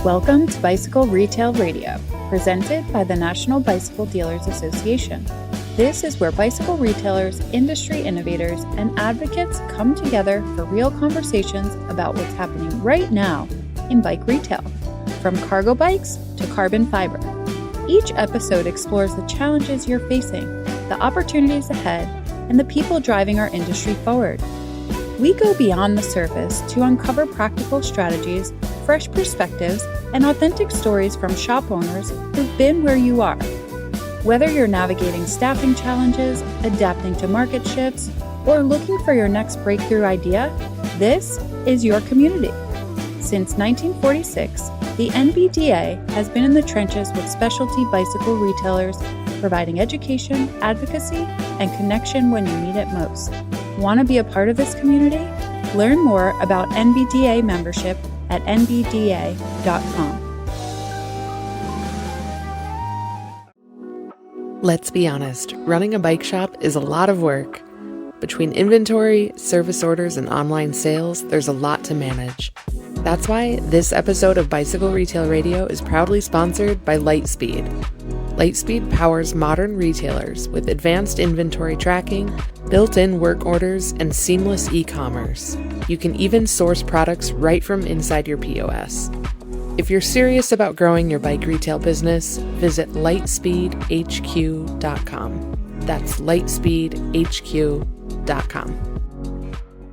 Welcome to Bicycle Retail Radio, presented by the National Bicycle Dealers Association. This is where bicycle retailers, industry innovators, and advocates come together for real conversations about what's happening right now in bike retail, from cargo bikes to carbon fiber. Each episode explores the challenges you're facing, the opportunities ahead, and the people driving our industry forward. We go beyond the surface to uncover practical strategies, fresh perspectives, and authentic stories from shop owners who've been where you are. Whether you're navigating staffing challenges, adapting to market shifts, or looking for your next breakthrough idea, this is your community. Since 1946, the NBDA has been in the trenches with specialty bicycle retailers, providing education, advocacy, and connection when you need it most. Want to be a part of this community? Learn more about NBDA membership at nbda.com. Let's be honest, running a bike shop is a lot of work. Between inventory, service orders, and online sales, there's a lot to manage. That's why this episode of Bicycle Retail Radio is proudly sponsored by Lightspeed. Lightspeed powers modern retailers with advanced inventory tracking, built-in work orders, and seamless e-commerce. You can even source products right from inside your POS. If you're serious about growing your bike retail business, visit lightspeedhq.com. That's lightspeedhq.com.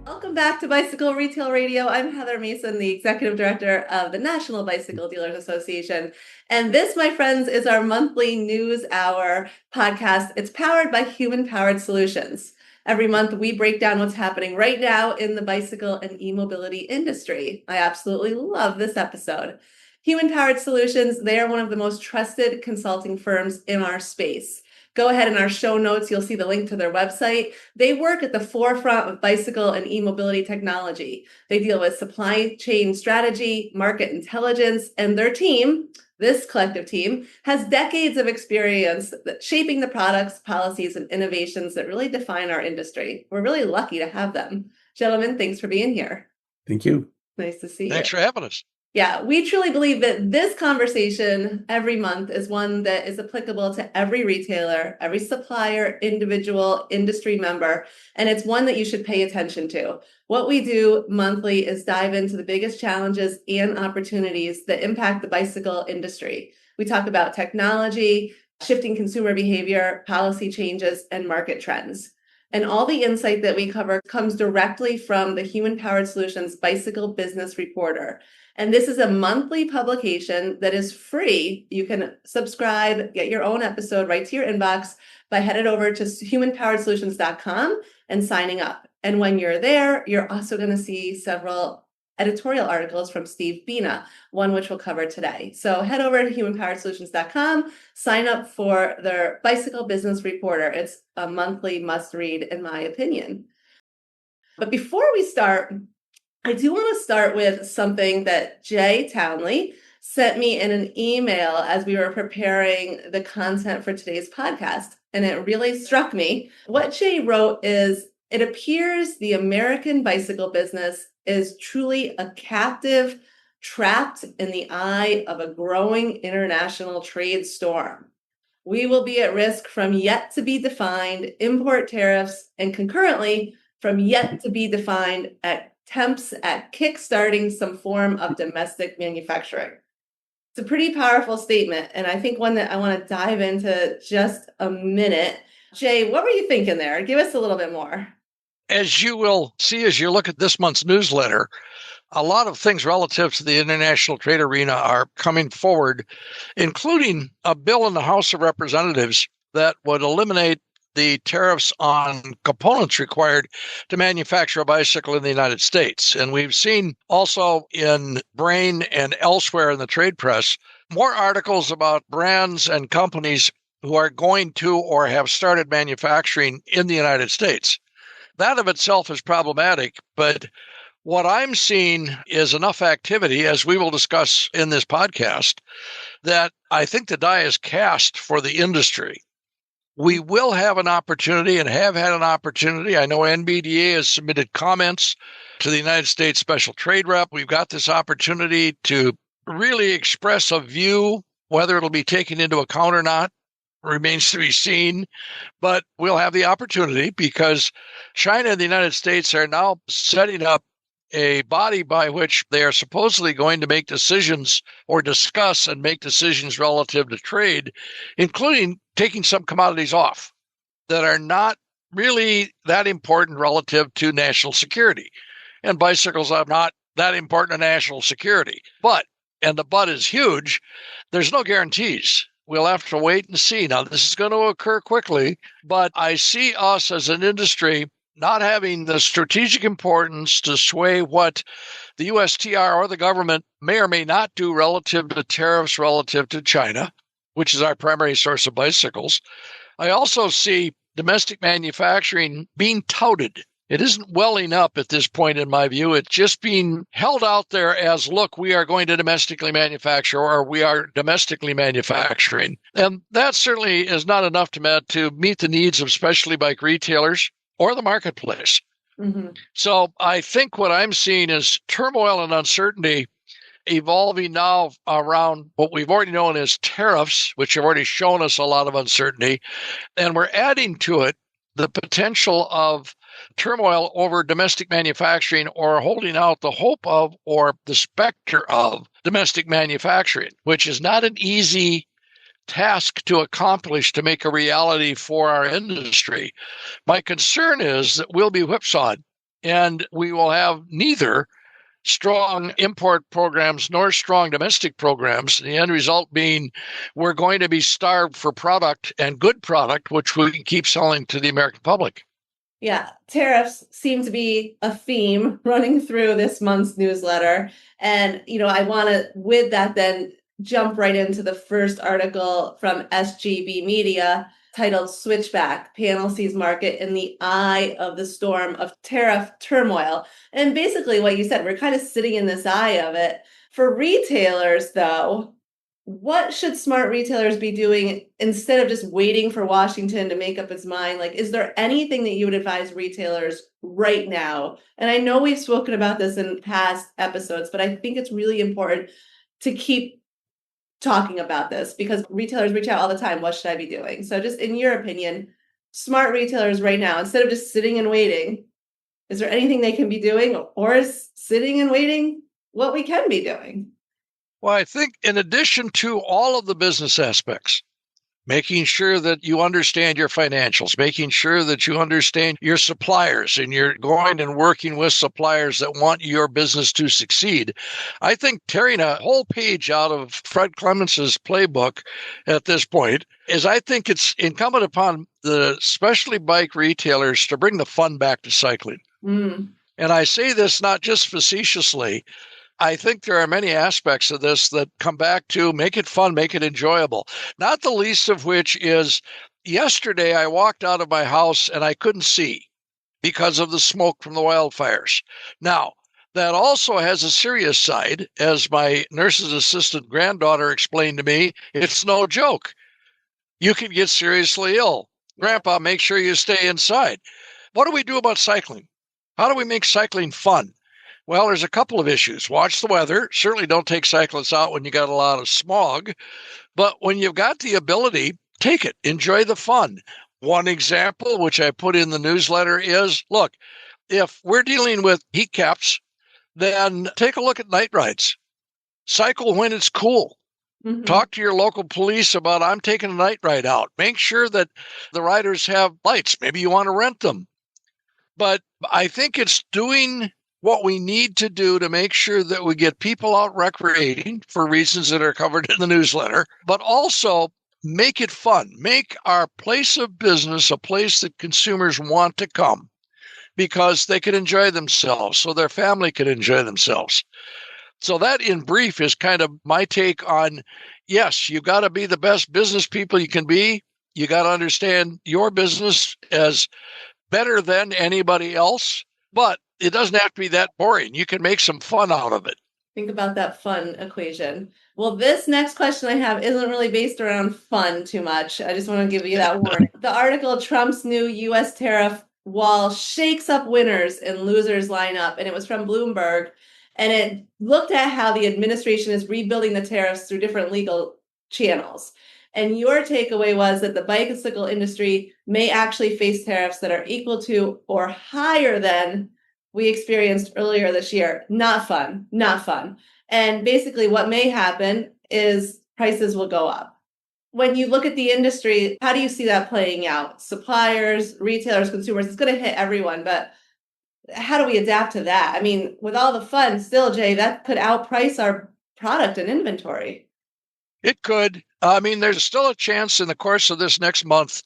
Welcome back to Bicycle Retail Radio. I'm Heather Mason, the Executive Director of the National Bicycle Dealers Association. And this, my friends, is our monthly News Hour podcast. It's powered by Human-Powered Solutions. Every month, we break down what's happening right now in the bicycle and e-mobility industry. I absolutely love this episode. Human-Powered Solutions, they are one of the most trusted consulting firms in our space. Go ahead in our show notes, you'll see the link to their website. They work at the forefront of bicycle and e-mobility technology. They deal with supply chain strategy, market intelligence, and their team, this collective team, has decades of experience shaping the products, policies, and innovations that really define our industry. We're really lucky to have them. Gentlemen, thanks for being here. Thank you. Nice to see you. Thanks for having us. Yeah, we truly believe that this conversation every month is one that is applicable to every retailer, every supplier, individual, industry member, and it's one that you should pay attention to. What we do monthly is dive into the biggest challenges and opportunities that impact the bicycle industry. We talk about technology, shifting consumer behavior, policy changes, and market trends. And all the insight that we cover comes directly from the Human-Powered Solutions Bicycle Business Reporter. And this is a monthly publication that is free. You can subscribe, get your own episode right to your inbox by headed over to humanpoweredsolutions.com and signing up. And when you're there, you're also going to see several editorial articles from Steve Bina, one which we'll cover today. So head over to humanpoweredsolutions.com, sign up for their Bicycle Business Reporter. It's a monthly must read, in my opinion. But before we start, I do want to start with something that Jay Townley sent me in an email as we were preparing the content for today's podcast. And it really struck me. What Jay wrote is, it appears the American bicycle business is truly a captive trapped in the eye of a growing international trade storm. We will be at risk from yet to be defined import tariffs and concurrently from yet to be defined attempts at kickstarting some form of domestic manufacturing. It's a pretty powerful statement, and I think one that I want to dive into just a minute. Jay, what were you thinking there? Give us a little bit more. As you will see as you look at this month's newsletter, a lot of things relative to the international trade arena are coming forward, including a bill in the House of Representatives that would eliminate the tariffs on components required to manufacture a bicycle in the United States. And we've seen also in Brain and elsewhere in the trade press, more articles about brands and companies who are going to or have started manufacturing in the United States. That of itself is problematic, but what I'm seeing is enough activity, as we will discuss in this podcast, that I think the die is cast for the industry. We will have an opportunity and have had an opportunity. I know NBDA has submitted comments to the United States Special Trade Rep. We've got this opportunity to really express a view. Whether it'll be taken into account or not remains to be seen. But we'll have the opportunity because China and the United States are now setting up a body by which they are supposedly going to make decisions or discuss and make decisions relative to trade, including taking some commodities off that are not really that important relative to national security. And bicycles are not that important to national security. But, and the but is huge, there's no guarantees. We'll have to wait and see. Now, this is going to occur quickly, but I see us as an industry not having the strategic importance to sway what the USTR or the government may or may not do relative to tariffs relative to China, which is our primary source of bicycles. I also see domestic manufacturing being touted. It isn't welling up at this point, in my view. It's just being held out there as, look, we are going to domestically manufacture, or we are domestically manufacturing. And that certainly is not enough to meet the needs of specialty bike retailers or the marketplace. Mm-hmm. So I think what I'm seeing is turmoil and uncertainty evolving now around what we've already known as tariffs, which have already shown us a lot of uncertainty. And we're adding to it the potential of turmoil over domestic manufacturing, or holding out the hope of or the specter of domestic manufacturing, which is not an easy task to accomplish to make a reality for our industry. My concern is that we'll be whipsawed and we will have neither strong import programs nor strong domestic programs. The end result being we're going to be starved for product, and good product, which we can keep selling to the American public. Yeah, tariffs seem to be a theme running through this month's newsletter. And, I want to, with that, then jump right into the first article from SGB Media titled Switchback, Panel Sees Market in the Eye of the Storm of Tariff Turmoil. And basically what you said, we're kind of sitting in this eye of it. For retailers, though, what should smart retailers be doing instead of just waiting for Washington to make up its mind? Like, is there anything that you would advise retailers right now? And I know we've spoken about this in past episodes, but I think it's really important to keep talking about this because retailers reach out all the time. What should I be doing? So just in your opinion, smart retailers right now, instead of just sitting and waiting, is there anything they can be doing, or is sitting and waiting what we can be doing? Well, I think in addition to all of the business aspects, making sure that you understand your financials, making sure that you understand your suppliers, and you're going and working with suppliers that want your business to succeed. I think tearing a whole page out of Fred Clemens's playbook at this point is, I think it's incumbent upon the specialty bike retailers to bring the fun back to cycling. Mm. And I say this not just facetiously. I think there are many aspects of this that come back to make it fun, make it enjoyable. Not the least of which is, yesterday I walked out of my house and I couldn't see because of the smoke from the wildfires. Now, that also has a serious side. As my nurse's assistant granddaughter explained to me, it's no joke. You can get seriously ill. Grandpa, make sure you stay inside. What do we do about cycling? How do we make cycling fun? Well, there's a couple of issues. Watch the weather. Certainly don't take cyclists out when you got a lot of smog. But when you've got the ability, take it. Enjoy the fun. One example, which I put in the newsletter, is, look, if we're dealing with heat caps, then take a look at night rides. Cycle when it's cool. Mm-hmm. Talk to your local police about, I'm taking a night ride out. Make sure that the riders have lights. Maybe you want to rent them. But I think it's doing what we need to do to make sure that we get people out recreating for reasons that are covered in the newsletter, but also make it fun. Make our place of business a place that consumers want to come because they can enjoy themselves, so their family can enjoy themselves. So that, in brief, is kind of my take on, yes, you got to be the best business people you can be. You got to understand your business as better than anybody else, but it doesn't have to be that boring. You can make some fun out of it. Think about that fun equation. Well, this next question I have isn't really based around fun too much. I just want to give you that warning. The article, Trump's new U.S. tariff wall shakes up winners and losers line up. And it was from Bloomberg. And it looked at how the administration is rebuilding the tariffs through different legal channels. And your takeaway was that the bicycle industry may actually face tariffs that are equal to or higher than we experienced earlier this year. Not fun, not fun. And basically what may happen is prices will go up. When you look at the industry, how do you see that playing out? Suppliers, retailers, consumers, it's going to hit everyone, but how do we adapt to that? I mean, with all the fun still, Jay, that could outprice our product and inventory. It could. I mean, there's still a chance in the course of this next month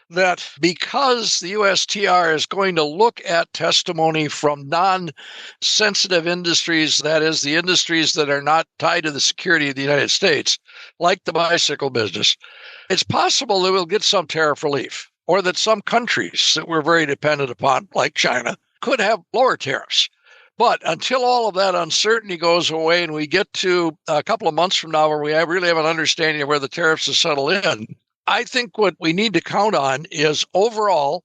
that because the USTR is going to look at testimony from non-sensitive industries, that is, the industries that are not tied to the security of the United States, like the bicycle business, it's possible that we'll get some tariff relief, or that some countries that we're very dependent upon, like China, could have lower tariffs. But until all of that uncertainty goes away and we get to a couple of months from now where we really have an understanding of where the tariffs will settle in, I think what we need to count on is overall,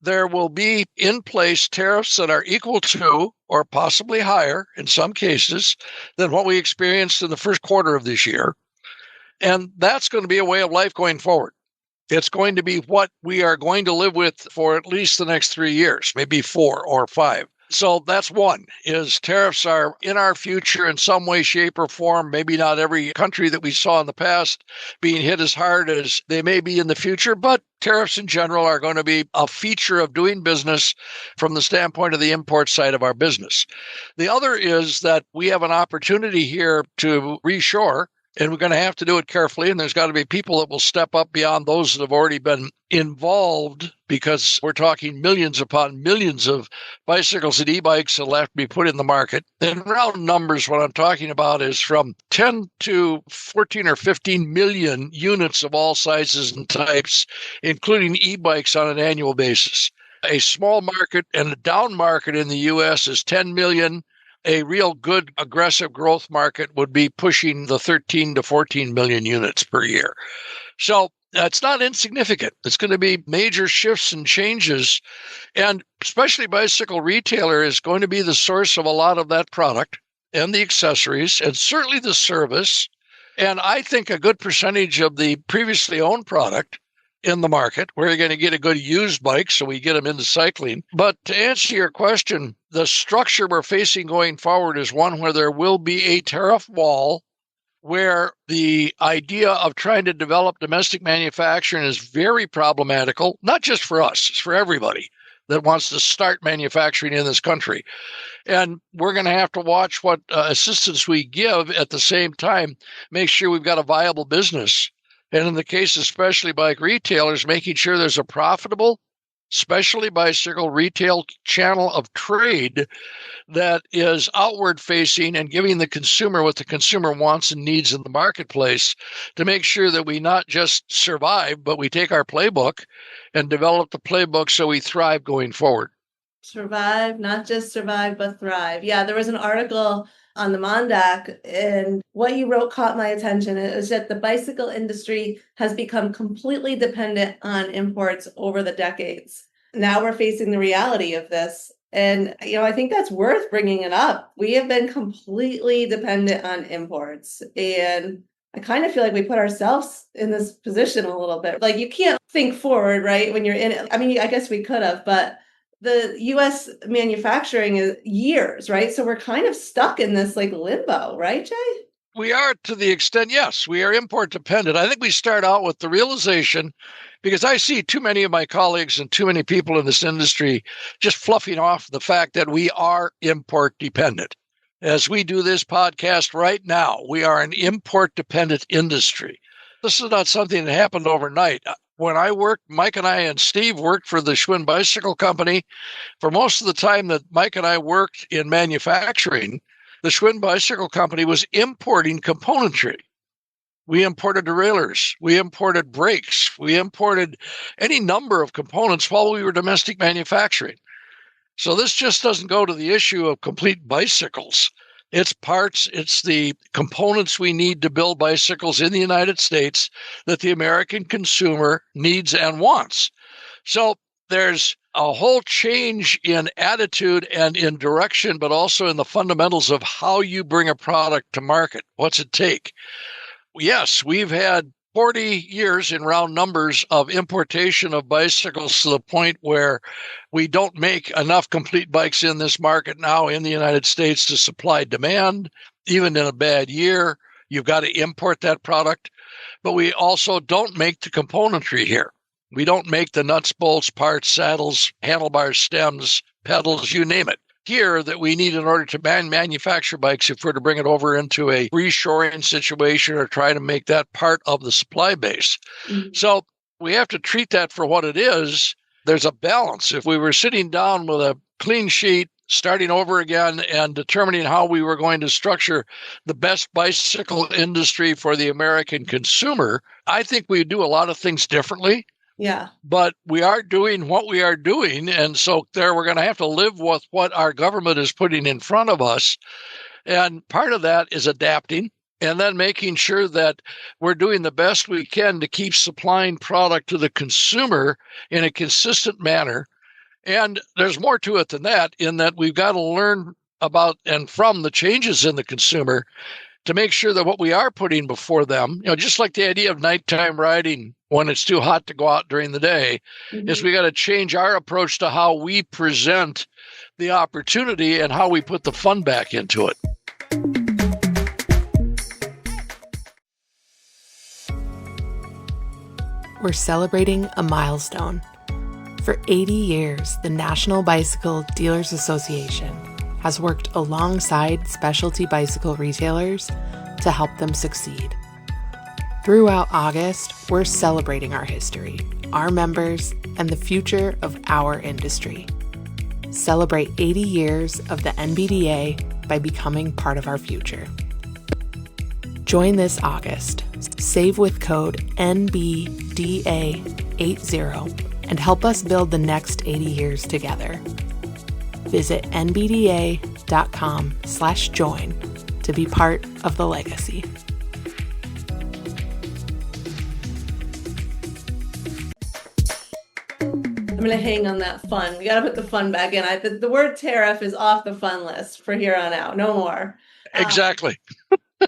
there will be in place tariffs that are equal to or possibly higher in some cases than what we experienced in the first quarter of this year. And that's going to be a way of life going forward. It's going to be what we are going to live with for at least the next 3 years, maybe 4 or 5. So that's one, is tariffs are in our future in some way, shape, or form. Maybe not every country that we saw in the past being hit as hard as they may be in the future, but tariffs in general are going to be a feature of doing business from the standpoint of the import side of our business. The other is that we have an opportunity here to reshore, and we're going to have to do it carefully. And there's got to be people that will step up beyond those that have already been involved, because we're talking millions upon millions of bicycles and e-bikes that will have to be put in the market. In round numbers, what I'm talking about is from 10 to 14 or 15 million units of all sizes and types, including e-bikes on an annual basis. A small market and a down market in the U.S. is 10 million. A real good aggressive growth market would be pushing the 13 to 14 million units per year. So it's not insignificant. It's going to be major shifts and changes. And especially bicycle retailer is going to be the source of a lot of that product and the accessories and certainly the service. And I think a good percentage of the previously owned product in the market, where you're going to get a good used bike, so we get them into cycling. But to answer your question, the structure we're facing going forward is one where there will be a tariff wall, where the idea of trying to develop domestic manufacturing is very problematical, not just for us, it's for everybody that wants to start manufacturing in this country. And we're going to have to watch what assistance we give at the same time, make sure we've got a viable business. And in the case of specialty bike retailers, making sure there's a profitable, specialty bicycle retail channel of trade that is outward facing and giving the consumer what the consumer wants and needs in the marketplace, to make sure that we not just survive, but we take our playbook and develop the playbook so we thrive going forward. Survive, not just survive, but thrive. Yeah, there was an article on the Mondac, and what you wrote caught my attention. It was that the bicycle industry has become completely dependent on imports over the decades. Now we're facing the reality of this. And, I think that's worth bringing it up. We have been completely dependent on imports. And I kind of feel like we put ourselves in this position a little bit. Like, you can't think forward, right, when you're in it. I mean, I guess we could have, but the U.S. manufacturing is years, right? So we're kind of stuck in this like limbo, right, Jay? We are, to the extent, yes, we are import dependent. I think we start out with the realization, because I see too many of my colleagues and too many people in this industry just fluffing off the fact that we are import dependent. As we do this podcast right now, we are an import dependent industry. This is not something that happened overnight. When I worked, Mike and I and Steve worked for the Schwinn Bicycle Company. For most of the time that Mike and I worked in manufacturing, the Schwinn Bicycle Company was importing componentry. We imported derailleurs, we imported brakes, we imported any number of components while we were domestic manufacturing. So this just doesn't go to the issue of complete bicycles. It's parts, it's the components we need to build bicycles in the United States that the American consumer needs and wants. So there's a whole change in attitude and in direction, but also in the fundamentals of how you bring a product to market. What's it take? Yes, we've had 40 years in round numbers of importation of bicycles to the point where we don't make enough complete bikes in this market now in the United States to supply demand. Even in a bad year, you've got to import that product. But we also don't make the componentry here. We don't make the nuts, bolts, parts, saddles, handlebars, stems, pedals, you name it, here that we need in order to manufacture bikes if we're to bring it over into a reshoring situation or try to make that part of the supply base. Mm-hmm. So we have to treat that for what it is. There's a balance. If we were sitting down with a clean sheet, starting over again and determining how we were going to structure the best bicycle industry for the American consumer, I think we do a lot of things differently. Yeah. But we are doing what we are doing. And so there we're going to have to live with what our government is putting in front of us. And part of that is adapting and then making sure that we're doing the best we can to keep supplying product to the consumer in a consistent manner. And there's more to it than that, in that we've got to learn about and from the changes in the consumer to make sure that what we are putting before them, just like the idea of nighttime riding when it's too hot to go out during the day, mm-hmm. is we got to change our approach to how we present the opportunity and how we put the fun back into it. We're celebrating a milestone. For 80 years, the National Bicycle Dealers Association has worked alongside specialty bicycle retailers to help them succeed. Throughout August, we're celebrating our history, our members, and the future of our industry. Celebrate 80 years of the NBDA by becoming part of our future. Join this August. Save with code NBDA80 and help us build the next 80 years together. Visit nbda.com/join to be part of the legacy. I'm going to hang on that fun. We got to put the fun back in. The word tariff is off the fun list for here on out. No more. Exactly.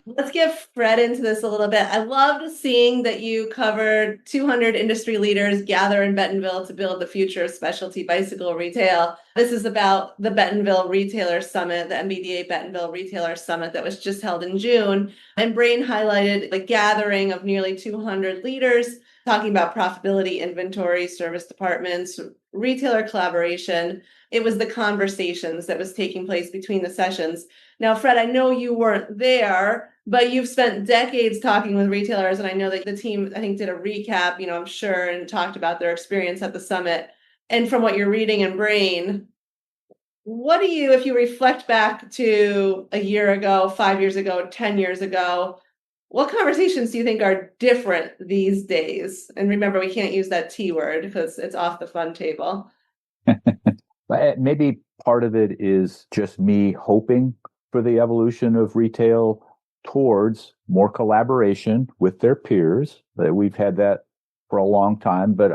Let's get Fred into this a little bit. I loved seeing that you covered 200 industry leaders gather in Bentonville to build the future of specialty bicycle retail. This is about the Bentonville Retailer Summit, the NBDA Bentonville Retailer Summit that was just held in June. And Brain highlighted the gathering of nearly 200 leaders talking about profitability, inventory, service departments, retailer collaboration. It was the conversations that was taking place between the sessions. Now, Fred, I know you weren't there, but you've spent decades talking with retailers, and I know that the team, I think, did a recap, I'm sure, and talked about their experience at the summit. And from what you're reading in Brain, what do you, if you reflect back to a year ago, 5 years ago, 10 years ago, what conversations do you think are different these days? And remember, we can't use that T word because it's off the fun table. Maybe part of it is just me hoping for the evolution of retail towards more collaboration with their peers. We've had that for a long time, but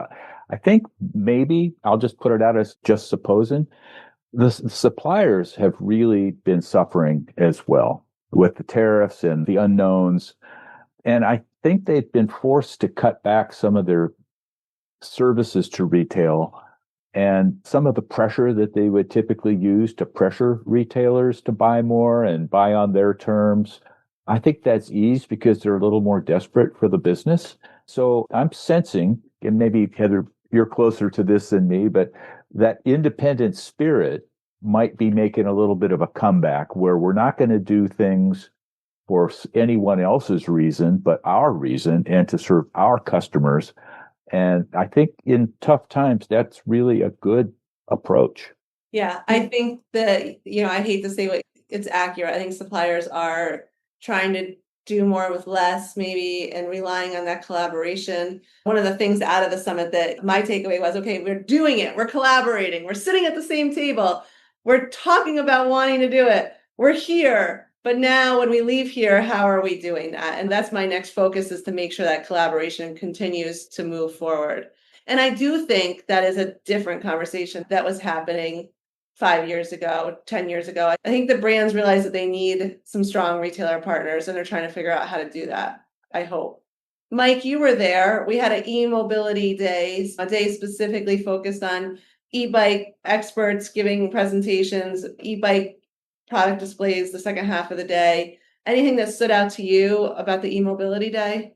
I think maybe I'll just put it out as just supposing the suppliers have really been suffering as well with the tariffs and the unknowns. And I think they've been forced to cut back some of their services to retail and some of the pressure that they would typically use to pressure retailers to buy more and buy on their terms. I think that's eased because they're a little more desperate for the business. So I'm sensing, and maybe Heather, you're closer to this than me, but that independent spirit might be making a little bit of a comeback where we're not going to do things for anyone else's reason, but our reason and to serve our customers. And I think in tough times, that's really a good approach. Yeah, I think that, I hate to say what it's accurate. I think suppliers are trying to do more with less, maybe, and relying on that collaboration. One of the things out of the summit that my takeaway was, okay, we're doing it. We're collaborating. We're sitting at the same table. We're talking about wanting to do it. We're here. But now when we leave here, how are we doing that? And that's my next focus, is to make sure that collaboration continues to move forward. And I do think that is a different conversation that was happening 5 years ago, 10 years ago. I think the brands realize that they need some strong retailer partners, and they're trying to figure out how to do that, I hope. Mike, you were there. We had an e-mobility day, a day specifically focused on e-bike experts giving presentations, e-bike product displays the second half of the day. Anything that stood out to you about the e-mobility day?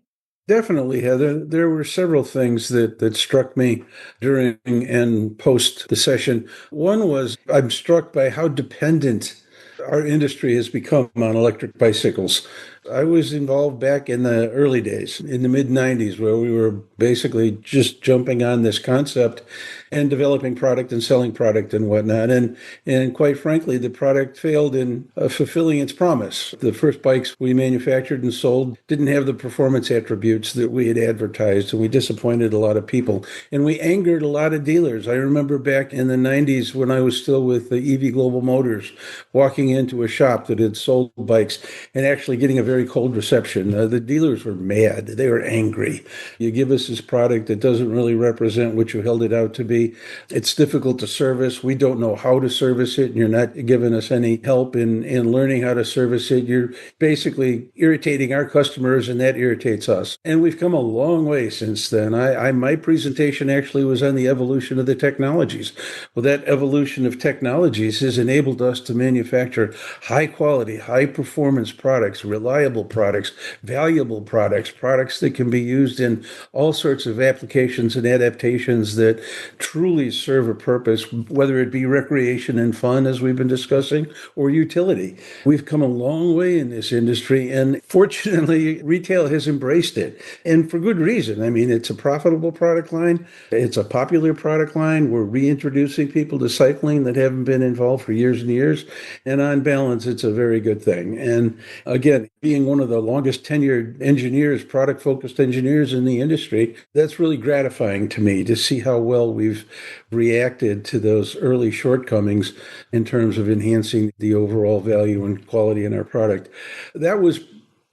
Definitely, Heather. There were several things that struck me during and post the session. One was I'm struck by how dependent our industry has become on electric bicycles. I was involved back in the early days, in the mid 90s, where we were basically just jumping on this concept and developing product and selling product and whatnot. And quite frankly, the product failed in fulfilling its promise. The first bikes we manufactured and sold didn't have the performance attributes that we had advertised, and we disappointed a lot of people. And we angered a lot of dealers. I remember back in the 90s when I was still with the EV Global Motors, walking into a shop that had sold bikes and actually getting a very cold reception. The dealers were mad. They were angry. You give us this product that doesn't really represent what you held it out to be. It's difficult to service. We don't know how to service it, and you're not giving us any help in learning how to service it. You're basically irritating our customers, and that irritates us. And we've come a long way since then. My presentation actually was on the evolution of the technologies. Well, that evolution of technologies has enabled us to manufacture high quality, high performance products, reliable products, valuable products, products that can be used in all sorts of applications and adaptations that truly serve a purpose, whether it be recreation and fun, as we've been discussing, or utility. We've come a long way in this industry, and fortunately, retail has embraced it, and for good reason. I mean, it's a profitable product line. It's a popular product line. We're reintroducing people to cycling that haven't been involved for years and years, and on balance, it's a very good thing. And again, being one of the longest tenured engineers, product-focused engineers in the industry, that's really gratifying to me to see how well we've reacted to those early shortcomings in terms of enhancing the overall value and quality in our product. That was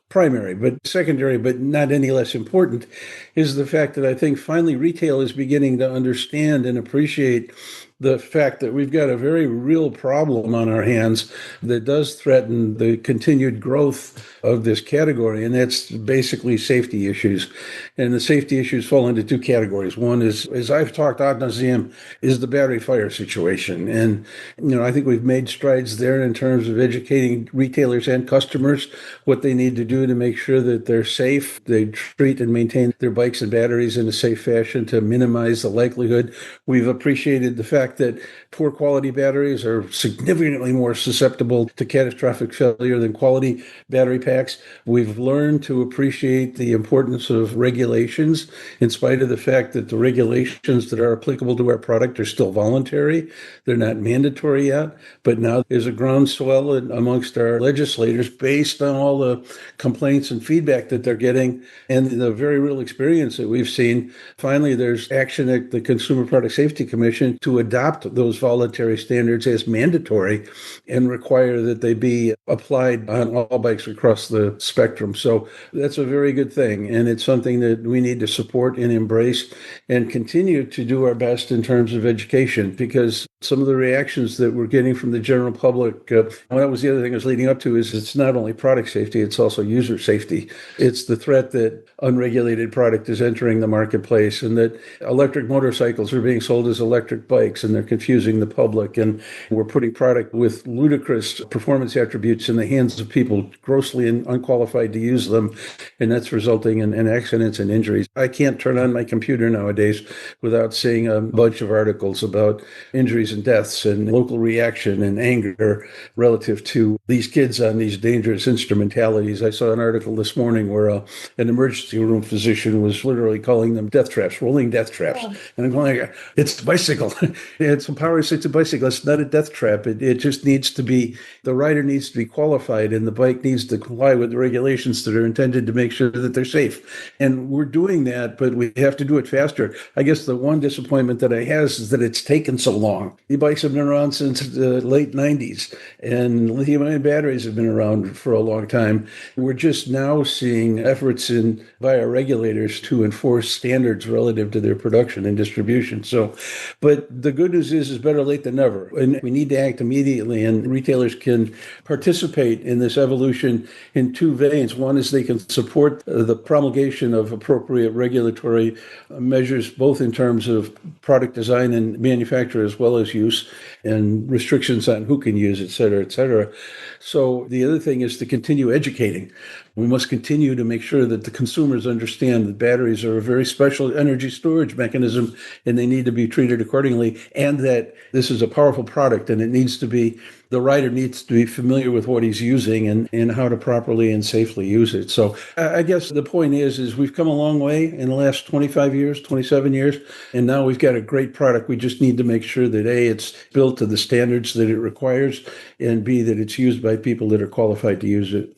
primary, but secondary, but not any less important, is the fact that I think finally retail is beginning to understand and appreciate the fact that we've got a very real problem on our hands that does threaten the continued growth of this category, and that's basically safety issues. And the safety issues fall into two categories. One is, as I've talked ad nauseum, is the battery fire situation. And, I think we've made strides there in terms of educating retailers and customers what they need to do to make sure that they're safe. They treat and maintain their bikes and batteries in a safe fashion to minimize the likelihood. We've appreciated the fact that poor quality batteries are significantly more susceptible to catastrophic failure than quality battery packs. We've learned to appreciate the importance of regulations, in spite of the fact that the regulations that are applicable to our product are still voluntary. They're not mandatory yet, but now there's a groundswell amongst our legislators based on all the complaints and feedback that they're getting and the very real experience that we've seen. Finally, there's action at the Consumer Product Safety Commission to adopt those voluntary standards as mandatory and require that they be applied on all bikes across the spectrum. So that's a very good thing. And it's something that we need to support and embrace and continue to do our best in terms of education, because some of the reactions that we're getting from the general public, that was the other thing I was leading up to, is it's not only product safety, it's also user safety. It's the threat that unregulated product is entering the marketplace and that electric motorcycles are being sold as electric bikes, and they're confusing the public, and we're putting product with ludicrous performance attributes in the hands of people grossly unqualified to use them, and that's resulting in accidents and injuries. I can't turn on my computer nowadays without seeing a bunch of articles about injuries and deaths and local reaction and anger relative to these kids on these dangerous instrumentalities. I saw an article this morning where an emergency room physician was literally calling them death traps, rolling death traps. And I'm going, it's a bicycle. It's a power assisted bicycle. It's not a death trap. It just needs to be, the rider needs to be qualified and the bike needs to comply with the regulations that are intended to make sure that they're safe. And we're doing that, but we have to do it faster. I guess the one disappointment that I have is that it's taken so long. E-bikes have been around since the late 90s, and lithium-ion batteries have been around for a long time. We're just now seeing efforts by our regulators to enforce standards relative to their production and distribution. But the good news is better late than never. And we need to act immediately, and retailers can participate in this evolution in two veins. One is they can support the promulgation of appropriate regulatory measures, both in terms of product design and manufacture as well as use, and restrictions on who can use, et cetera, et cetera. So the other thing is to continue educating. We must continue to make sure that the consumers understand that batteries are a very special energy storage mechanism and they need to be treated accordingly, and that this is a powerful product and the rider needs to be familiar with what he's using and how to properly and safely use it. So I guess the point is we've come a long way in the last 25 years, 27 years, and now we've got a great product. We just need to make sure that A, it's built to the standards that it requires, and B, that it's used by people that are qualified to use it.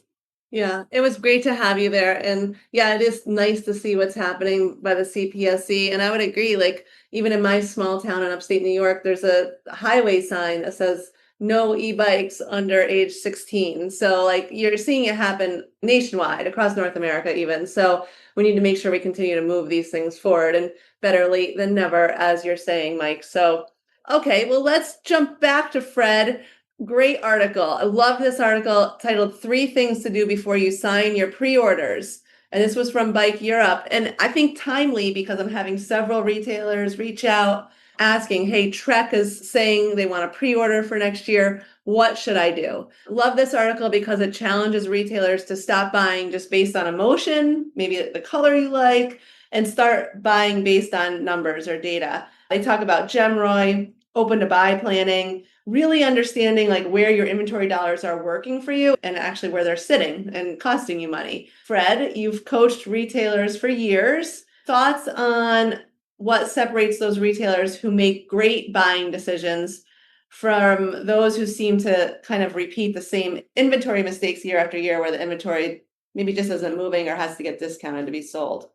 Yeah, it was great to have you there. And yeah, it is nice to see what's happening by the CPSC. And I would agree, like, even in my small town in upstate New York, there's a highway sign that says no e-bikes under age 16. So like you're seeing it happen nationwide across North America even. So we need to make sure we continue to move these things forward, and better late than never, as you're saying, Mike. So, okay, well, let's jump back to Fred. Great article. I love this article titled 3 Things to Do Before You Sign Your Pre-Orders. And this was from Bike Europe. And I think timely, because I'm having several retailers reach out asking, hey, Trek is saying they want a pre-order for next year. What should I do? Love this article because it challenges retailers to stop buying just based on emotion, maybe the color you like, and start buying based on numbers or data. They talk about GEMROI, open to buy planning, really understanding like where your inventory dollars are working for you and actually where they're sitting and costing you money. Fred, you've coached retailers for years. Thoughts on what separates those retailers who make great buying decisions from those who seem to kind of repeat the same inventory mistakes year after year, where the inventory maybe just isn't moving or has to get discounted to be sold?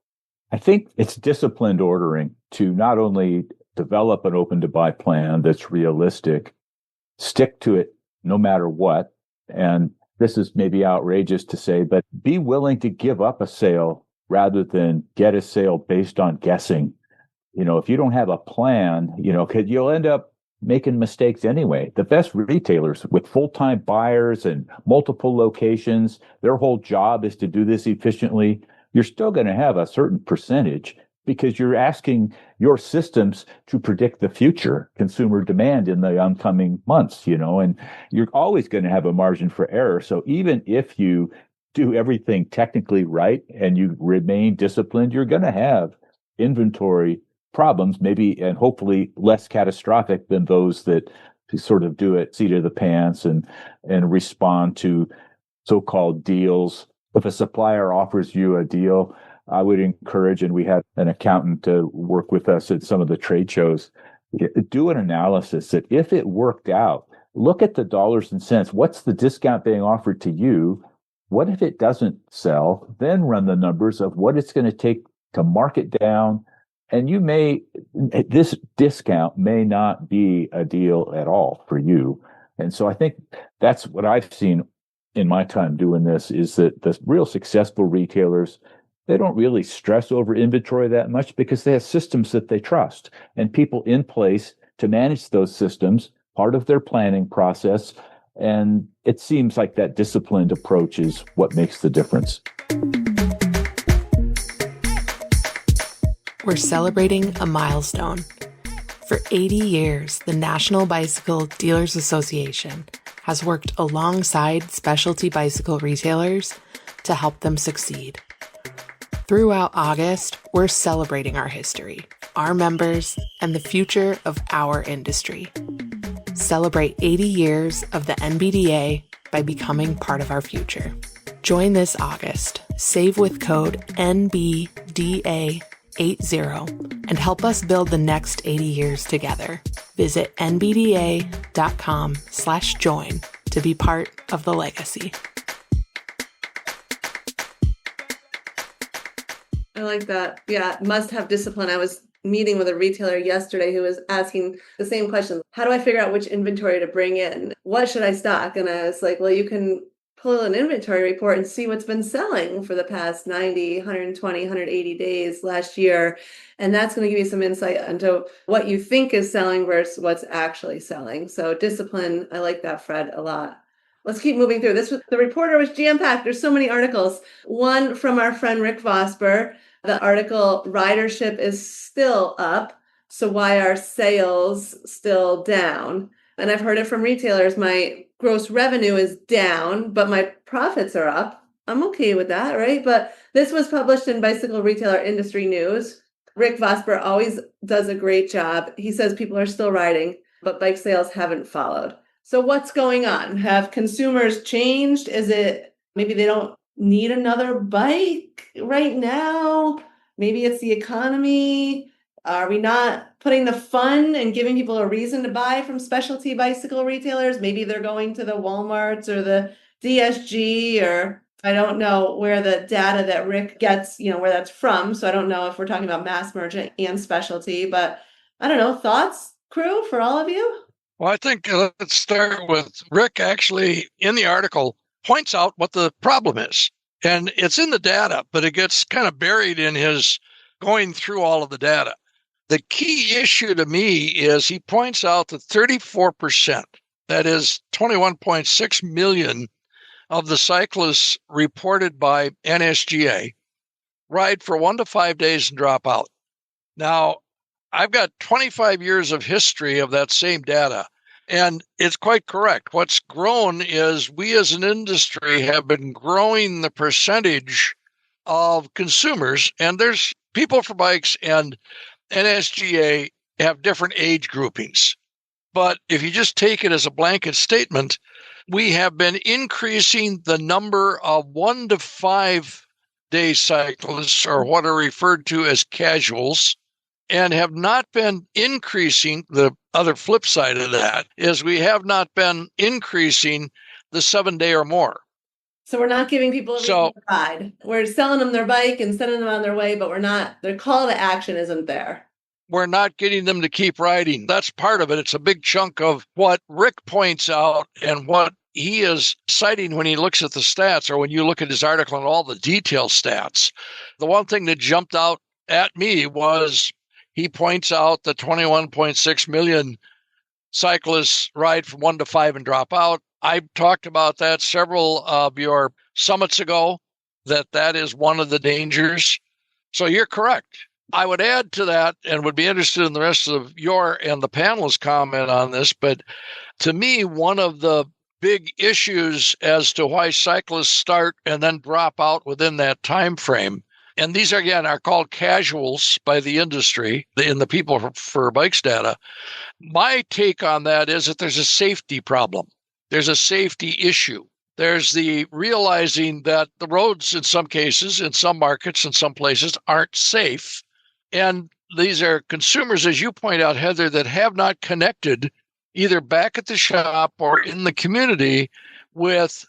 I think it's disciplined ordering to not only develop an open to buy plan that's realistic, stick to it no matter what. And this is maybe outrageous to say, but be willing to give up a sale rather than get a sale based on guessing. If you don't have a plan, you'll end up making mistakes anyway. The best retailers with full-time buyers and multiple locations, their whole job is to do this efficiently. You're still going to have a certain percentage because you're asking your systems to predict the future consumer demand in the oncoming months, and you're always going to have a margin for error. So even if you do everything technically right and you remain disciplined, you're going to have inventory problems, maybe, and hopefully less catastrophic than those that sort of do it seat of the pants and respond to so-called deals. If a supplier offers you a deal, I would encourage, and we had an accountant to work with us at some of the trade shows, do an analysis that if it worked out, look at the dollars and cents. What's the discount being offered to you? What if it doesn't sell? Then run the numbers of what it's going to take to mark it down. And this discount may not be a deal at all for you. And so I think that's what I've seen in my time doing this, is that the real successful retailers, they don't really stress over inventory that much because they have systems that they trust and people in place to manage those systems, part of their planning process. And it seems like that disciplined approach is what makes the difference. We're celebrating a milestone. For 80 years, the National Bicycle Dealers Association has worked alongside specialty bicycle retailers to help them succeed. Throughout August, we're celebrating our history, our members, and the future of our industry. Celebrate 80 years of the NBDA by becoming part of our future. Join this August. Save with code NBDA 80 and help us build the next 80 years together. Visit nbda.com/join to be part of the legacy. I like that. Yeah, must have discipline. I was meeting with a retailer yesterday who was asking the same question. How do I figure out which inventory to bring in? What should I stock? And I was like, well, you can pull an inventory report and see what's been selling for the past 90, 120, 180 days last year. And that's going to give you some insight into what you think is selling versus what's actually selling. So discipline, I like that, Fred, a lot. Let's keep moving through. The reporter was jam-packed. There's so many articles. One from our friend Rick Vosper. The article, ridership is still up, so why are sales still down? And I've heard it from retailers, my gross revenue is down, but my profits are up. I'm okay with that, right? But this was published in Bicycle Retailer Industry News. Rick Vosper always does a great job. He says people are still riding, but bike sales haven't followed. So what's going on? Have consumers changed? Is it maybe they don't need another bike right now? Maybe it's the economy. Are we not putting the fun and giving people a reason to buy from specialty bicycle retailers? Maybe they're going to the Walmarts or the DSG, or I don't know where the data that Rick gets, where that's from. So I don't know if we're talking about mass merchant and specialty, but I don't know. Thoughts, crew, for all of you? Well, I think let's start with Rick actually in the article points out what the problem is. And it's in the data, but it gets kind of buried in his going through all of the data. The key issue to me is he points out that 34%, that is 21.6 million of the cyclists reported by NSGA, ride for 1 to 5 days and drop out. Now, I've got 25 years of history of that same data. And it's quite correct. What's grown is we as an industry have been growing the percentage of consumers, and there's people for bikes and NSGA have different age groupings. But if you just take it as a blanket statement, we have been increasing the number of 1 to 5 day cyclists, or what are referred to as casuals, and have not been increasing. The other flip side of that is we have not been increasing the 7 day or more. So we're not giving people a reason to ride. We're selling them their bike and sending them on their way, but their call to action isn't there. We're not getting them to keep riding. That's part of it. It's a big chunk of what Rick points out and what he is citing when he looks at the stats, or when you look at his article and all the detailed stats. The one thing that jumped out at me was he points out that 21.6 million cyclists ride from 1 to 5 and drop out. I talked about that several of your summits ago, that is one of the dangers. So you're correct. I would add to that, and would be interested in the rest of your and the panelists' comment on this, but to me, one of the big issues as to why cyclists start and then drop out within that time frame, and these again are called casuals by the industry, in the people for bikes data. My take on that is that there's a safety problem. There's a safety issue. There's the realizing that the roads in some cases, in some markets, in some places aren't safe. And these are consumers, as you point out, Heather, that have not connected either back at the shop or in the community with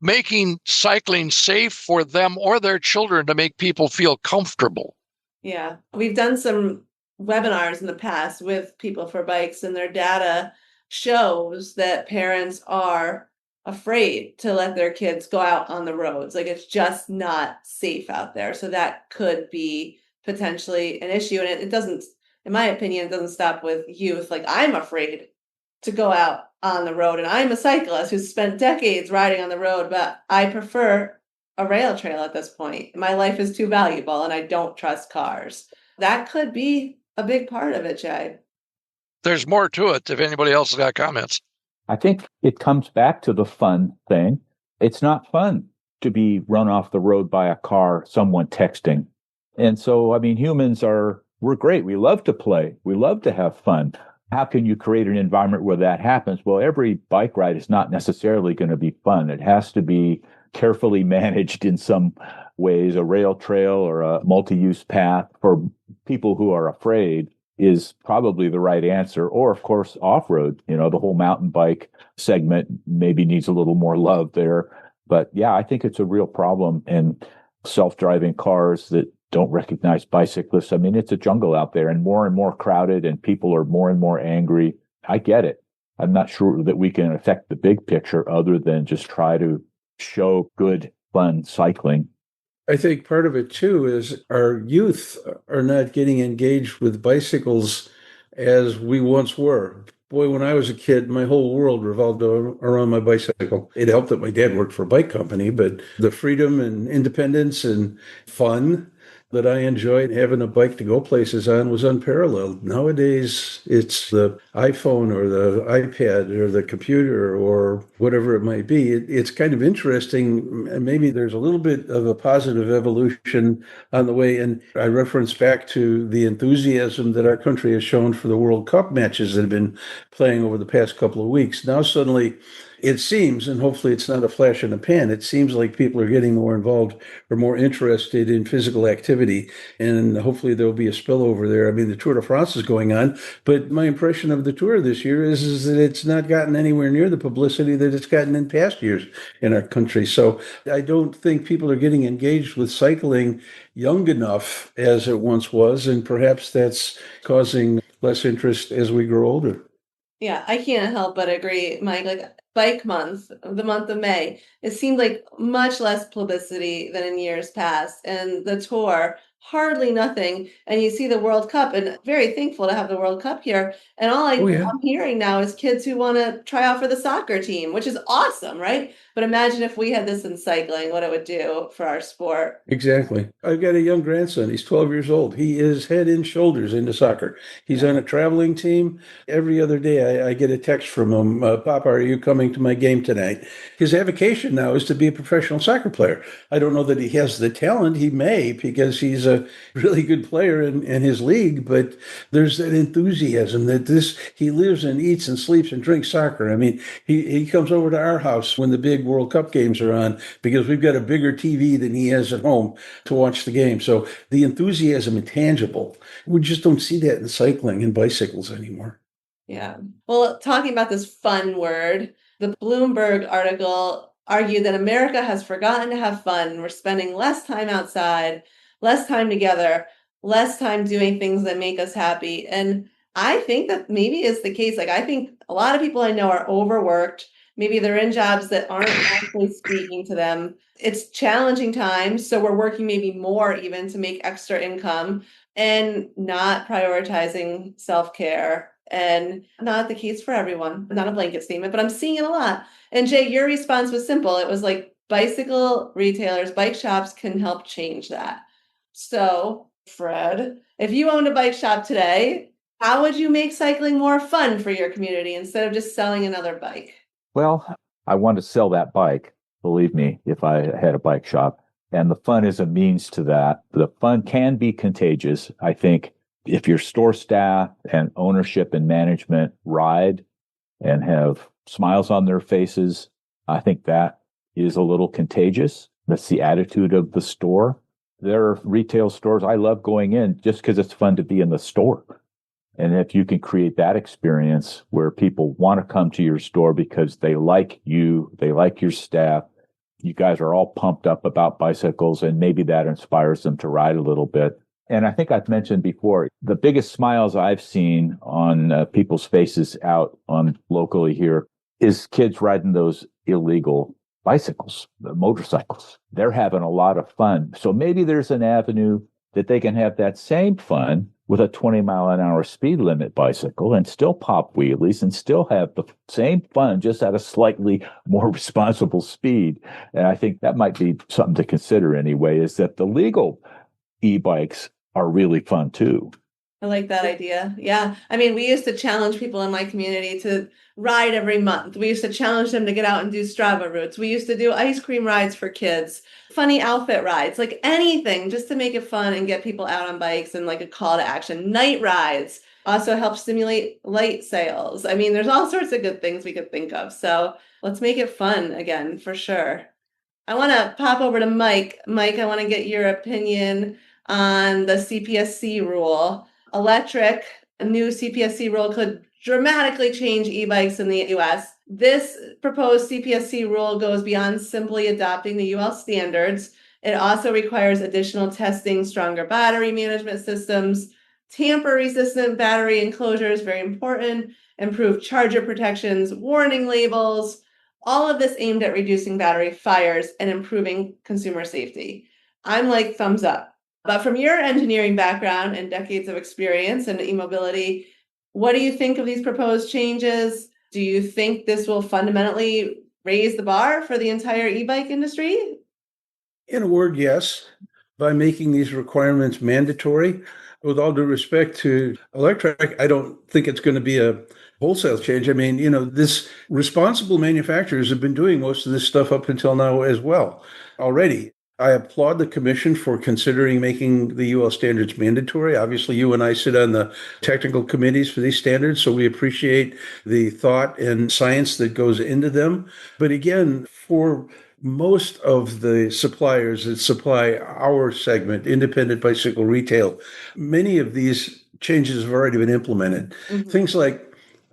making cycling safe for them or their children, to make people feel comfortable. Yeah, we've done some webinars in the past with people for bikes, and their data shows that parents are afraid to let their kids go out on the roads. Like, it's just not safe out there. So that could be potentially an issue. And it doesn't, in my opinion, it doesn't stop with youth. Like, I'm afraid to go out on the road, and I'm a cyclist who's spent decades riding on the road, but I prefer a rail trail at this point. My life is too valuable and I don't trust cars. That could be a big part of it, Jay. There's more to it if anybody else has got comments. I think it comes back to the fun thing. It's not fun to be run off the road by a car, someone texting. And so, I mean, we're great. We love to play. We love to have fun. How can you create an environment where that happens? Well, every bike ride is not necessarily going to be fun. It has to be carefully managed in some ways, a rail trail or a multi-use path for people who are afraid is probably the right answer. Or, of course, off-road, the whole mountain bike segment maybe needs a little more love there. But yeah, I think it's a real problem. And self-driving cars that don't recognize bicyclists. I mean, it's a jungle out there and more crowded, and people are more and more angry. I get it. I'm not sure that we can affect the big picture other than just try to show good, fun cycling. I think part of it too is our youth are not getting engaged with bicycles as we once were. Boy, when I was a kid, my whole world revolved around my bicycle. It helped that my dad worked for a bike company, but the freedom and independence and fun that I enjoyed having a bike to go places on was unparalleled. Nowadays, it's the iPhone or the iPad or the computer or whatever it might be. It's kind of interesting. Maybe there's a little bit of a positive evolution on the way. And I reference back to the enthusiasm that our country has shown for the World Cup matches that have been playing over the past couple of weeks. Now, suddenly, it seems, and hopefully it's not a flash in the pan, it seems like people are getting more involved or more interested in physical activity. And hopefully there'll be a spillover there. I mean, the Tour de France is going on, but my impression of the Tour this year is that it's not gotten anywhere near the publicity that it's gotten in past years in our country. So I don't think people are getting engaged with cycling young enough as it once was. And perhaps that's causing less interest as we grow older. Yeah, I can't help but agree, Mike. Like Bike Month, the month of May, it seemed like much less publicity than in years past. And the tour, hardly nothing. And you see the World Cup, and very thankful to have the World Cup here. And Oh, yeah. I'm hearing now is kids who want to try out for the soccer team, which is awesome, right? But imagine if we had this in cycling, what it would do for our sport. Exactly. I've got a young grandson. He's 12 years old. He is head and shoulders into soccer. He's on a traveling team. Every other day, I get a text from him, Papa, are you coming to my game tonight? His avocation now is to be a professional soccer player. I don't know that he has the talent. He may, because he's a really good player in his league, but there's that enthusiasm that he lives and eats and sleeps and drinks soccer. I mean, he comes over to our house when the big World Cup games are on because we've got a bigger TV than he has at home to watch the game. So the enthusiasm is tangible. We just don't see that in cycling and bicycles anymore. Yeah. Well, talking about this fun word, the Bloomberg article argued that America has forgotten to have fun. We're spending less time outside, less time together, less time doing things that make us happy. And I think that maybe is the case. Like, I think a lot of people I know are overworked. Maybe they're in jobs that aren't actually speaking to them. It's challenging times. So we're working maybe more even to make extra income and not prioritizing self-care. And not the case for everyone, not a blanket statement, but I'm seeing it a lot. And Jay, your response was simple. It was like bicycle retailers, bike shops can help change that. So, Fred, if you owned a bike shop today, how would you make cycling more fun for your community instead of just selling another bike? Well, I want to sell that bike, believe me, if I had a bike shop. And the fun is a means to that. The fun can be contagious. I think if your store staff and ownership and management ride and have smiles on their faces, I think that is a little contagious. That's the attitude of the store. There are retail stores I love going in just because it's fun to be in the store. And if you can create that experience where people want to come to your store because they like you, they like your staff, you guys are all pumped up about bicycles, and maybe that inspires them to ride a little bit. And I think I've mentioned before, the biggest smiles I've seen on people's faces out on locally here is kids riding those illegal bicycles, the motorcycles. They're having a lot of fun. So maybe there's an avenue that they can have that same fun with a 20-mile-an-hour speed limit bicycle and still pop wheelies and still have the same fun, just at a slightly more responsible speed. And I think that might be something to consider anyway, is that the legal e-bikes are really fun too. I like that idea. Yeah. I mean, we used to challenge people in my community to ride every month. We used to challenge them to get out and do Strava routes. We used to do ice cream rides for kids, funny outfit rides, like anything just to make it fun and get people out on bikes and like a call to action. Night rides also help stimulate light sales. I mean, there's all sorts of good things we could think of. So let's make it fun again, for sure. I want to pop over to Mike. Mike, I want to get your opinion on the CPSC rule. A new CPSC rule could dramatically change e-bikes in the US. This proposed CPSC rule goes beyond simply adopting the UL standards. It also requires additional testing, stronger battery management systems, tamper-resistant battery enclosures, very important, improved charger protections, warning labels, all of this aimed at reducing battery fires and improving consumer safety. I'm like, thumbs up. But from your engineering background and decades of experience in e-mobility, what do you think of these proposed changes? Do you think this will fundamentally raise the bar for the entire e-bike industry? In a word, yes. By making these requirements mandatory, with all due respect to Electrek, I don't think it's going to be a wholesale change. I mean, this responsible manufacturers have been doing most of this stuff up until now as well already. I applaud the commission for considering making the UL standards mandatory. Obviously, you and I sit on the technical committees for these standards, so we appreciate the thought and science that goes into them. But again, for most of the suppliers that supply our segment, independent bicycle retail, many of these changes have already been implemented. Mm-hmm. Things like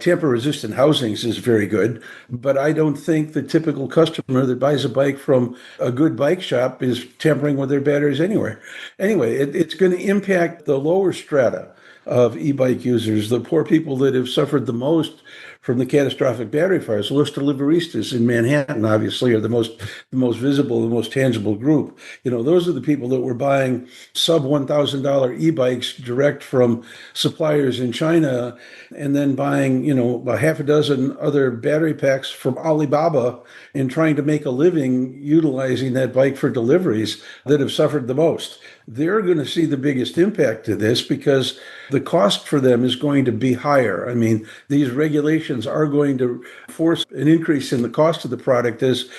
tamper-resistant housings is very good, but I don't think the typical customer that buys a bike from a good bike shop is tampering with their batteries anywhere. Anyway, it's going to impact the lower strata of e-bike users, the poor people that have suffered the most from the catastrophic battery fires. Los Deliveristas in Manhattan, obviously, are the most visible, the most tangible group. Those are the people that were buying sub $1,000 e-bikes direct from suppliers in China, and then buying, a half a dozen other battery packs from Alibaba and trying to make a living utilizing that bike for deliveries, that have suffered the most. They're going to see the biggest impact to this because the cost for them is going to be higher. I mean, these regulations are going to force an increase in the cost of the product as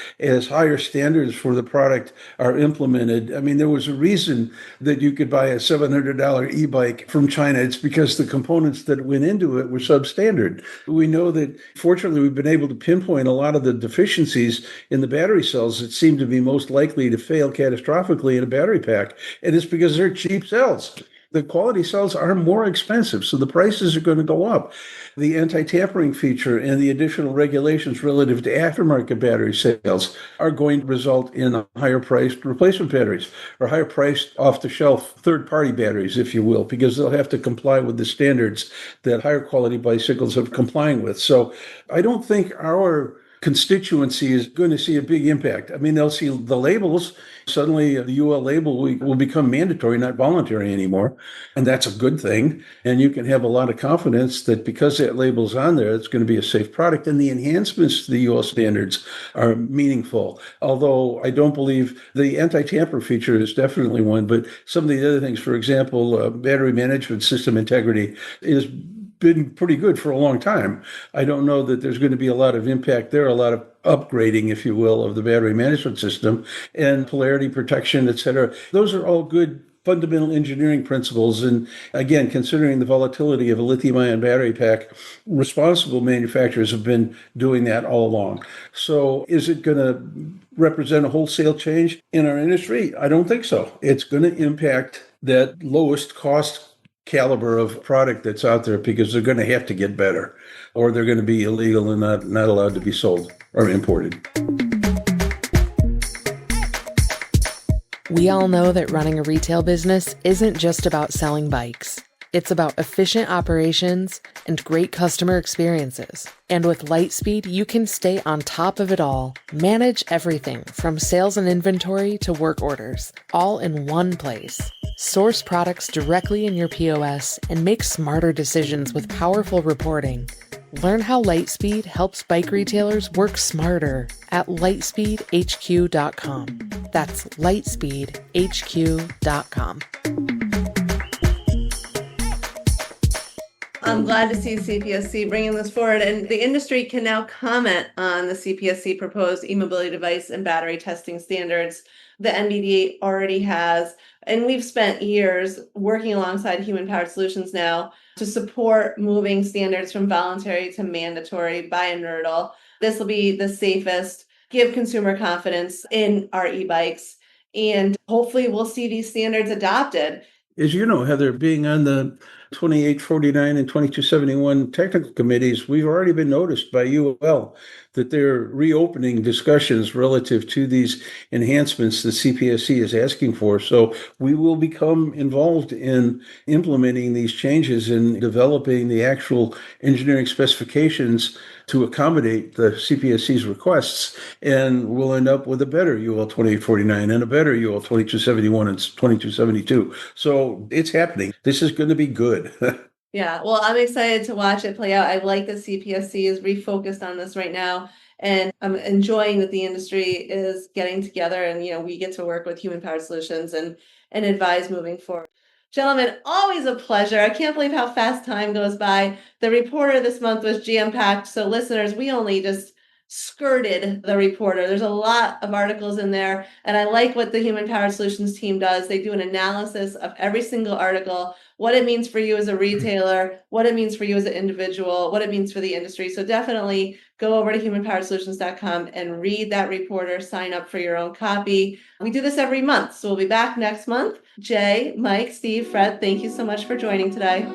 higher standards for the product are implemented. I mean, there was a reason that you could buy a $700 e-bike from China. It's because the components that went into it were substandard. We know that, fortunately, we've been able to pinpoint a lot of the deficiencies in the battery cells that seem to be most likely to fail catastrophically in a battery pack. And it's because they're cheap cells. The quality cells are more expensive, so the prices are going to go up. The anti-tampering feature and the additional regulations relative to aftermarket battery sales are going to result in higher priced replacement batteries, or higher priced off-the-shelf third-party batteries, if you will, because they'll have to comply with the standards that higher quality bicycles are complying with. So I don't think our constituency is going to see a big impact. I mean, they'll see the labels. Suddenly, the UL label will become mandatory, not voluntary anymore. And that's a good thing. And you can have a lot of confidence that because that label's on there, it's going to be a safe product. And the enhancements to the UL standards are meaningful. Although I don't believe the anti-tamper feature is definitely one, but some of the other things, for example, battery management system integrity is been pretty good for a long time. I don't know that there's going to be a lot of impact there, a lot of upgrading, if you will, of the battery management system and polarity protection, et cetera. Those are all good fundamental engineering principles. And again, considering the volatility of a lithium-ion battery pack, responsible manufacturers have been doing that all along. So is it going to represent a wholesale change in our industry? I don't think so. It's going to impact that lowest cost caliber of product that's out there because they're going to have to get better, or they're going to be illegal and not allowed to be sold or imported. We all know that running a retail business isn't just about selling bikes. It's about efficient operations and great customer experiences. And with Lightspeed, you can stay on top of it all. Manage everything from sales and inventory to work orders, all in one place. Source products directly in your POS and make smarter decisions with powerful reporting. Learn how Lightspeed helps bike retailers work smarter at lightspeedhq.com. That's lightspeedhq.com. I'm glad to see CPSC bringing this forward, and the industry can now comment on the CPSC proposed e-mobility device and battery testing standards. The NBDA already has, and we've spent years working alongside Human Powered Solutions now to support moving standards from voluntary to mandatory by NBDA. This will be the safest, give consumer confidence in our e-bikes. And hopefully we'll see these standards adopted. As you know, Heather, being on the 2849 and 2271 technical committees, we've already been noticed by UL that they're reopening discussions relative to these enhancements that CPSC is asking for. So we will become involved in implementing these changes and developing the actual engineering specifications to accommodate the CPSC's requests, and we'll end up with a better UL 2849 and a better UL 2271 and 2272. So it's happening. This is going to be good. Yeah, well, I'm excited to watch it play out. I like that CPSC is refocused on this right now, and I'm enjoying that the industry is getting together, and we get to work with Human Powered Solutions and advise moving forward. Gentlemen, always a pleasure. I can't believe how fast time goes by. The reporter this month was jam-packed, so listeners, we only just skirted the reporter. There's a lot of articles in there, and I like what the Human Powered Solutions team does. They do an analysis of every single article, what it means for you as a retailer, what it means for you as an individual, what it means for the industry. So definitely go over to humanpoweredsolutions.com and read that reporter, sign up for your own copy. We do this every month, so we'll be back next month. Jay, Mike, Steve, Fred, thank you so much for joining today.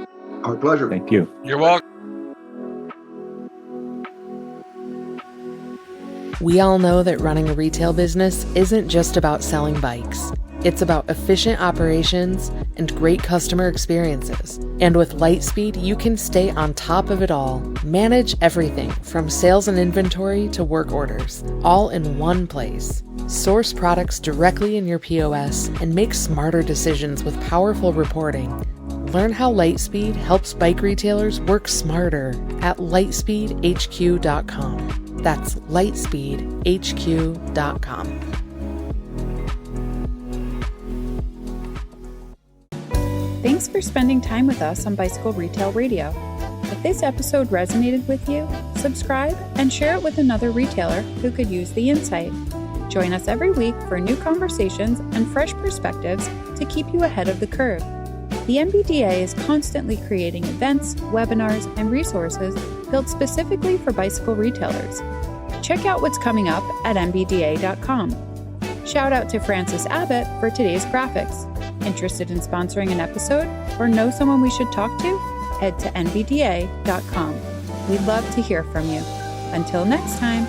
Our pleasure. Thank you. You're welcome. We all know that running a retail business isn't just about selling bikes. It's about efficient operations and great customer experiences. And with Lightspeed, you can stay on top of it all. Manage everything from sales and inventory to work orders, all in one place. Source products directly in your POS and make smarter decisions with powerful reporting. Learn how Lightspeed helps bike retailers work smarter at lightspeedhq.com. That's lightspeedhq.com. Thanks for spending time with us on Bicycle Retail Radio. If this episode resonated with you, subscribe and share it with another retailer who could use the insight. Join us every week for new conversations and fresh perspectives to keep you ahead of the curve. The NBDA is constantly creating events, webinars, and resources built specifically for bicycle retailers. Check out what's coming up at nbda.com. Shout out to Francis Abbott for today's graphics. Interested in sponsoring an episode or know someone we should talk to? Head to nbda.com. We'd love to hear from you. Until next time.